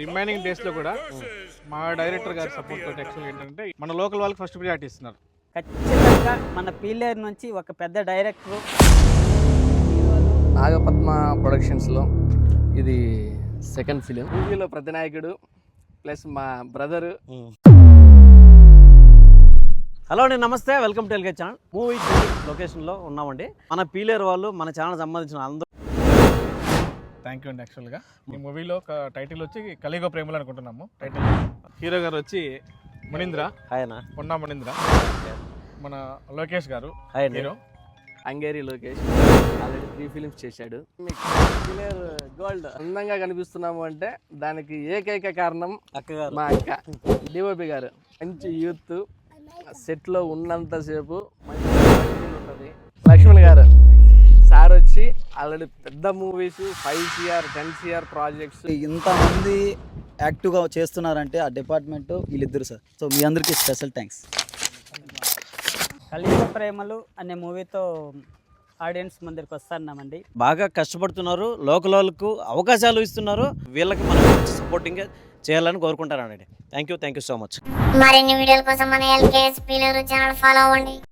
Remaining డేస్లో కూడా మా డైరెక్టర్ గారి సపోర్ట్ తోటి యాక్చువల్గా ఏంటంటే మన లోకల్ వాళ్ళకి ఫస్ట్ ప్రియారిటీ ఇస్తున్నారు. ఖచ్చితంగా మన పీలేరు నుంచి ఒక పెద్ద డైరెక్టర్ నాగపద్మ ప్రొడక్షన్స్లో ఇది సెకండ్ ఫిలిం. మూవీలో ప్రతినాయకుడు ప్లస్ మా బ్రదరు. హలో అండి, నమస్తే, welcome to LK channel. Movie లొకేషన్లో ఉన్నామండి. మన పీలేరు వాళ్ళు మన ఛానల్ సంబంధించిన అందరూ థ్యాంక్ యూ అండి. యాక్చువల్గా ఈ మూవీలో ఒక టైటిల్ వచ్చి కలియుగ ప్రేమలు అనుకుంటున్నాము. టైటిల్ హీరో గారు వచ్చి మణీంద్ర, ఆయన పొన్నా మణీంద్ర, మన లోకేష్ గారు hero. Hungary Lokesh already 3 films చేశాడు. మీకు క్లియర్ గోల్డ్ అందంగా కనిపిస్తున్నాము అంటే దానికి ఏకైక కారణం అక్కగారు, మా అక్క డిఓపి గారు. మంచి యూత్, సెట్లో ఉన్నంతసేపు మంచి ఉంటుంది. లక్ష్మణ్ గారు సార్ వచ్చి ఆల్రెడీ పెద్ద మూవీస్ 5 CR 10 CR ప్రాజెక్ట్స్. ఇంతమంది యాక్టివ్గా చేస్తున్నారంటే ఆ డిపార్ట్మెంట్ వీళ్ళిద్దరు సార్. సో మీ అందరికీ స్పెషల్ థ్యాంక్స్. కలియుగ ప్రేమలు అనే మూవీతో ఆడియన్స్ ముందరికి వస్తున్నామండి. బాగా కష్టపడుతున్నారు, లోకల్ వాళ్ళకు అవకాశాలు ఇస్తున్నారు. వీళ్ళకి మనం సపోర్టింగ్ చేయాలని కోరుకుంటానండి. Thank you so much. మరిన్ని వీడియోల కోసం మన ఎల్కేఎస్ పీలేరు ఛానల్ ఫాలో అవ్వండి.